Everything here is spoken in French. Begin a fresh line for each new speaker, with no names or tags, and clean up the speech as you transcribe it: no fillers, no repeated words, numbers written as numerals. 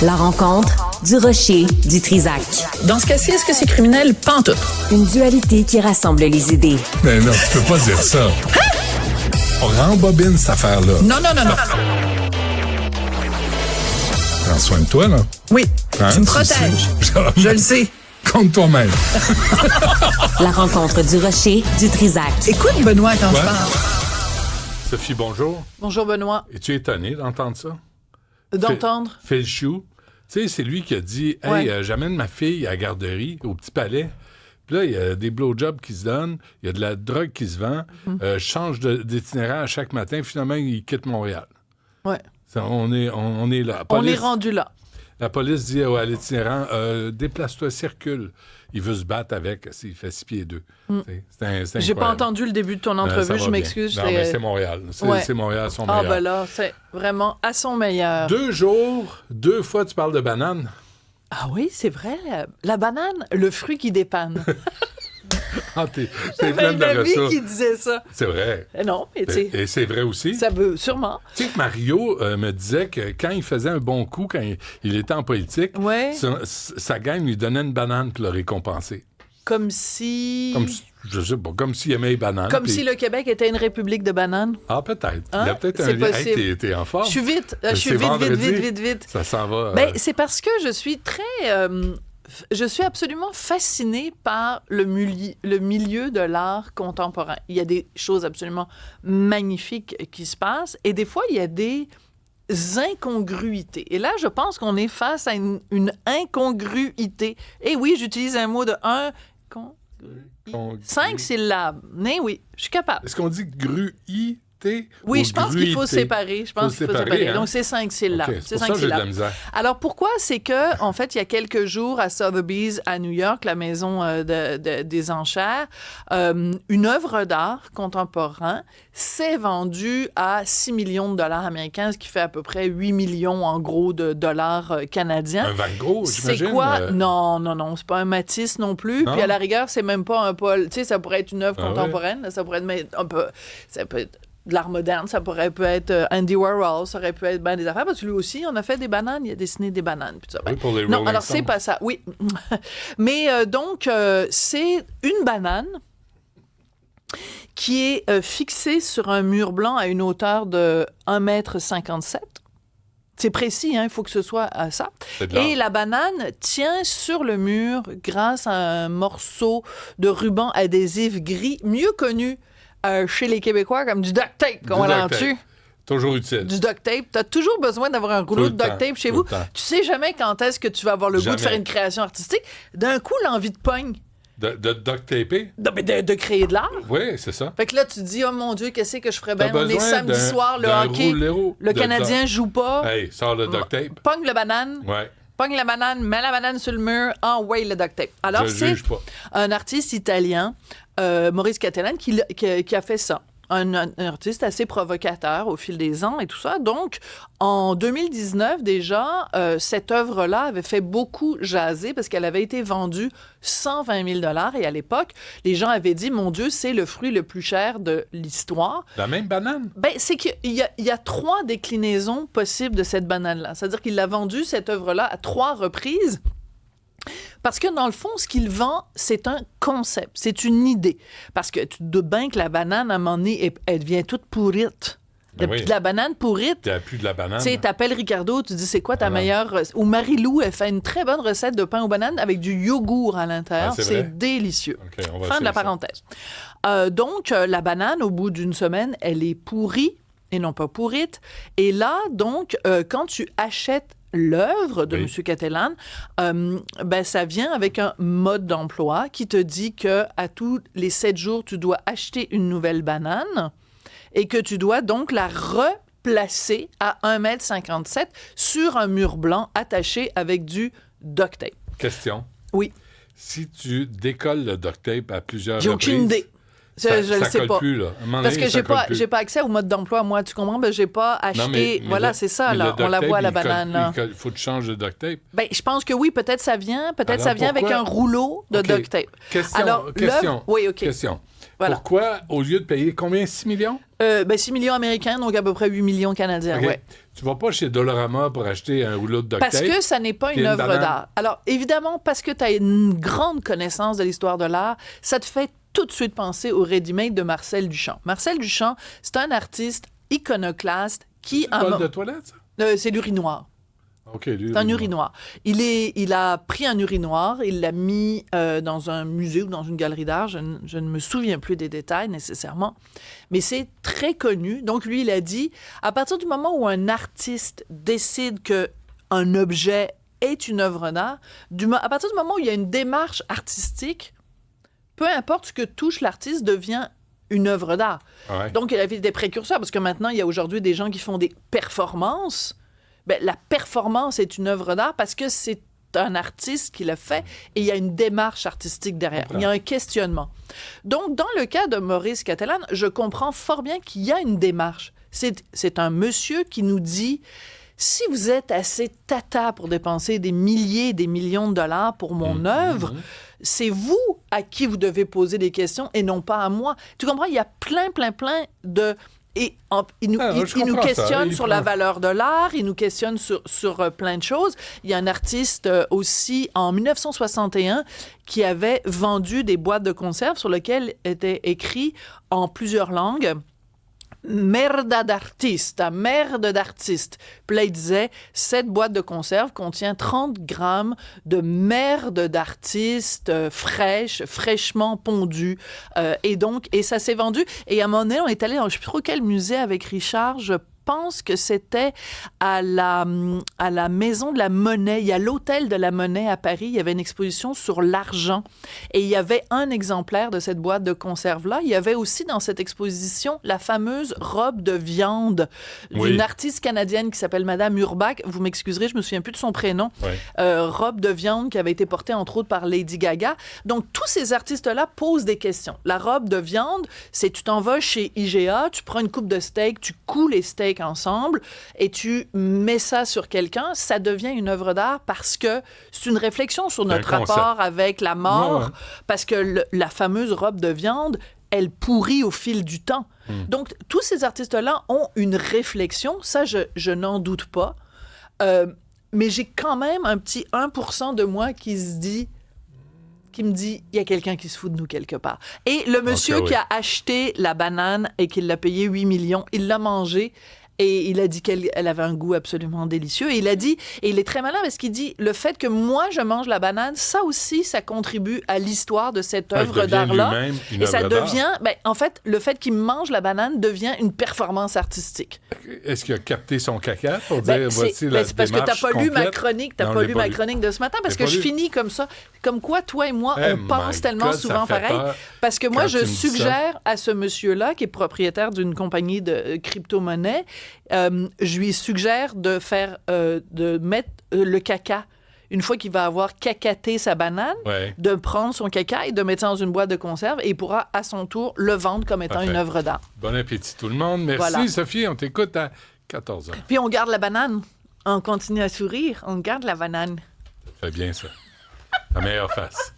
La rencontre du rocher du Trisac.
Dans ce cas-ci, est-ce que c'est criminel? Pas en tout.
Une dualité qui rassemble les idées.
Mais non, tu peux pas dire ça. On rembobine cette affaire-là.
Non.
Prends soin de toi, là.
Oui,
Hein,
tu me
tu
protèges.
sais.
Je le sais.
Compte toi-même.
La rencontre du rocher du Trisac.
Écoute, Benoît, quand
Ouais.
je parle.
Sophie, bonjour.
Bonjour, Benoît.
Es-tu étonné d'entendre ça?
D'entendre?
Phil Chou. Tu sais, c'est lui qui a dit « Hey,
Ouais.
j'amène ma fille à la garderie, au Petit Palais. Puis là, il y a des blowjobs qui se donnent, il y a de la drogue qui se vend. Je change d'itinéraire à chaque matin. Finalement, il quitte Montréal. »
Ouais.
On est là. La
On
police-
est rendu là.
La police dit à l'itinérant déplace-toi, circule. Il veut se battre avec, s'il fait 6 pieds 2. C'est
J'ai pas
incroyable.
entendu le début de ton
Ça
entrevue,
va
je
bien.
m'excuse.
Non, mais c'est Montréal. C'est Montréal à son
Ah,
meilleur.
ben là, c'est vraiment à son meilleur.
2 jours, 2 fois tu parles de banane.
Ah oui, c'est vrai, la banane, le fruit qui dépanne.
Ah, t'es
J'avais
pleine
un
de
ami
ressources.
qui disait ça.
C'est vrai.
Non, mais tu sais,
Et c'est vrai aussi.
ça veut sûrement.
Tu sais que Mario me disait que quand il faisait un bon coup, quand il était en politique,
Ouais.
sa gang lui donnait une banane pour le récompenser.
Comme si...
Je sais pas, comme s'il aimait les bananes.
Comme
puis-
si le Québec était une république de bananes.
Ah, peut-être.
Hein?
Il y a peut-être
C'est
un lien.
possible.
Hey, t'es en forme.
Je suis vite. Je suis
C'est
vite,
vendredi.
vite.
Ça s'en va.
Ben, c'est parce que je suis je suis absolument fascinée par le milieu de l'art contemporain. Il y a des choses absolument magnifiques qui se passent et des fois, il y a des incongruités. Et là, je pense qu'on est face à une incongruité. Et oui, j'utilise un mot de 5 syllabes. Mais oui, je suis capable.
Est-ce qu'on dit gruité?
Oui,
ou
je pense qu'il faut
gruité?
séparer.
Faut séparer, hein?
Donc, c'est 5 syllabes.
OK,
C'est
c'est pour
5
ça que j'ai de la
syllabes.
misère.
Alors, pourquoi? C'est que, en fait, il y a quelques jours, à Sotheby's, à New York, la maison des enchères, une œuvre d'art contemporain s'est vendue à 6 millions de dollars américains, ce qui fait à peu près 8 millions, en gros, de dollars canadiens.
Un Van Gogh, j'imagine?
C'est quoi? Non, c'est pas un Matisse non plus.
Non?
Puis à la rigueur, c'est même pas un Paul. Tu sais, ça pourrait être une œuvre
Ah ouais?
contemporaine. Ça pourrait être un peu... Ça peut être de l'art moderne, ça peut être Andy Warhol, ça aurait pu être ben des affaires, parce que lui aussi, on a fait des bananes, il a dessiné des bananes. Puis ça,
Oui, pour les
non,
Rolling
alors
Stones.
c'est pas ça, oui. Mais donc, c'est une banane qui est fixée sur un mur blanc à une hauteur de 1,57 m. C'est précis, hein, il faut que ce soit à ça.
C'est de l'art.
Et la banane tient sur le mur grâce à un morceau de ruban adhésif gris, mieux connu chez les Québécois comme du duct tape, qu'on
Du
va
duct
dessus.
Toujours utile.
Du duct tape. Tu as toujours besoin d'avoir un rouleau
Tout
de
le
duct
temps,
tape chez
tout
vous.
le temps.
Tu sais jamais quand est-ce que tu vas avoir le goût de
Jamais.
faire une création artistique. D'un coup, l'envie de pogne.
De duct taper?
Non, mais de créer de l'art.
Oui, c'est ça.
Fait que là, tu te dis, oh mon Dieu, qu'est-ce que je ferais bien?
T'as
On est
besoin
samedi
d'un-
soir, le
d'un
hockey.
rouleau
Le
de
Canadien joue pas.
Hey, sors le duct tape.
Pogne le banane.
Ouais.
Pogne la banane, mets la banane sur le mur, envoie le duct tape. Alors,
Je
c'est
juge pas.
un artiste italien, Maurice Cattelan, qui a fait ça. Un artiste assez provocateur au fil des ans et tout ça. Donc, en 2019, déjà, cette œuvre-là avait fait beaucoup jaser parce qu'elle avait été vendue 120 000 $ et à l'époque, les gens avaient dit, mon Dieu, c'est le fruit le plus cher de l'histoire.
La même banane?
Ben, c'est qu'il y a 3 déclinaisons possibles de cette banane-là. C'est-à-dire qu'il l'a vendue, cette œuvre-là, à 3 reprises. Parce que dans le fond, ce qu'il vend, c'est un concept, c'est une idée. Parce que tu te doutes bien que la banane, à un moment donné, elle devient toute pourrite.
Ben oui.
De la banane pourrite,
T'as plus de la banane?
tu sais, t'appelles Ricardo, tu dis c'est quoi ta
Voilà.
meilleure recette? Ou Marie-Lou, elle fait une très bonne recette de pain aux bananes avec du yogourt à l'intérieur.
Ah, c'est
C'est
vrai?
délicieux.
OK, on va
Fin de la
essayer ça.
parenthèse. Donc, la banane, au bout d'une semaine, elle est pourrie et non pas pourrite. Et là, donc, quand tu achètes l'œuvre de
Oui.
M. Cattelan, ben, ça vient avec un mode d'emploi qui te dit que à tous les 7 jours, tu dois acheter une nouvelle banane et que tu dois donc la replacer à 1,57 m sur un mur blanc attaché avec du duct tape.
Question.
Oui,
Si tu décolles le duct tape à plusieurs
j'ai
reprises...
aucune idée. Je
Ça
le sais
colle
pas.
plus, là. À un moment
Parce
donné,
que
ça
j'ai
colle
pas,
plus.
j'ai pas accès au mode d'emploi, moi, tu comprends? Ben, j'ai pas acheté.
Non, mais
voilà,
le-
c'est ça,
mais
là.
le
On
duct
la
tape,
voit, la
il colle-
banane, là.
Il faut que tu changes de duct tape.
Ben, je pense que oui, peut-être ça vient
Alors,
avec
pourquoi?
un rouleau de
OK.
duct tape.
Question.
Alors,
question.
l'œuvre- oui, OK.
Question.
Voilà.
Pourquoi, au lieu de payer combien? 6 millions?
6 millions américains, donc à peu près 8 millions canadiens,
OK.
ouais.
Tu vas pas chez Dollarama pour acheter un rouleau de duct
Parce
tape?
que ça n'est pas
puis
une
une
œuvre
banane.
d'art. Alors, évidemment, parce que tu as une grande connaissance de l'histoire de l'art, ça te fait tout de suite penser au ready-made de Marcel Duchamp. Marcel Duchamp, c'est un artiste iconoclaste qui...
C'est un bol de toilette, ça?
c'est l'urinoir.
OK, lui,
C'est un urinoir. Il a pris un urinoir, il l'a mis dans un musée ou dans une galerie d'art. Je ne me souviens plus des détails nécessairement, mais c'est très connu. Donc, lui, il a dit, à partir du moment où un artiste décide qu'un objet est une œuvre d'art, à partir du moment où il y a une démarche artistique, peu importe ce que touche l'artiste devient une œuvre d'art.
Ouais.
Donc, il a fait des précurseurs, parce que maintenant, il y a aujourd'hui des gens qui font des performances. Ben, la performance est une œuvre d'art parce que c'est un artiste qui le fait et il y a une démarche artistique derrière. Il y a un questionnement. Donc, dans le cas de Maurice Catalan, je comprends fort bien qu'il y a une démarche. C'est un monsieur qui nous dit, si vous êtes assez tata pour dépenser des milliers, des millions de dollars pour mon œuvre, c'est vous à qui vous devez poser des questions et non pas à moi. Tu comprends? Il y a plein de... Et il nous questionne sur la valeur de l'art, il nous questionne sur plein de choses. Il y a un artiste aussi, en 1961, qui avait vendu des boîtes de conserve sur lesquelles était écrit en plusieurs langues merda d'artiste, merde d'artiste. Puis là, il disait, cette boîte de conserve contient 30 grammes de merde d'artiste fraîchement pondue. Et ça s'est vendu. Et à un moment donné, on est allé dans je ne sais plus trop quel musée avec Richard, je pense que c'était à la Maison de la Monnaie. Il y a l'Hôtel de la Monnaie à Paris. Il y avait une exposition sur l'argent. Et il y avait un exemplaire de cette boîte de conserve-là. Il y avait aussi dans cette exposition la fameuse robe de viande d'une artiste canadienne qui s'appelle Madame Urbach. Vous m'excuserez, je me souviens plus de son prénom. Robe de viande qui avait été portée entre autres par Lady Gaga. Donc, tous ces artistes-là posent des questions. La robe de viande, c'est tu t'en vas chez IGA, tu prends une coupe de steak, tu couds les steaks ensemble et tu mets ça sur quelqu'un, ça devient une œuvre d'art parce que c'est une réflexion sur notre rapport avec la mort, parce que la fameuse robe de viande, elle pourrit au fil du temps. Donc, tous ces artistes-là ont une réflexion, ça, je n'en doute pas, mais j'ai quand même un petit 1% de moi qui me dit, il y a quelqu'un qui se fout de nous quelque part. Et le monsieur qui a acheté la banane et qui l'a payé 8 millions, il l'a mangée et il a dit qu'elle avait un goût absolument délicieux. Et il a dit, et il est très malin parce qu'il dit, le fait que moi je mange la banane, ça aussi, ça contribue à l'histoire de cette œuvre d'art-là. Et ça devient, en fait, le fait qu'il mange la banane devient une performance artistique.
Est-ce qu'il a capté son caca pour dire, voici la
c'est parce que t'as pas lu ma chronique, ma chronique de ce matin, parce que je finis comme ça. Comme quoi, toi et moi, on pense tellement souvent pareil. Parce que moi, je suggère à ce monsieur-là, qui est propriétaire d'une compagnie de crypto-monnaie, je lui suggère de mettre le caca. Une fois qu'il va avoir cacaté sa banane, de prendre son caca et de mettre ça dans une boîte de conserve et il pourra à son tour le vendre comme étant une œuvre d'art.
Bon appétit tout le monde. Merci Sophie, on t'écoute à 14h.
Puis on garde la banane. On continue à sourire, on garde la banane.
Ça fait bien ça. La meilleure face.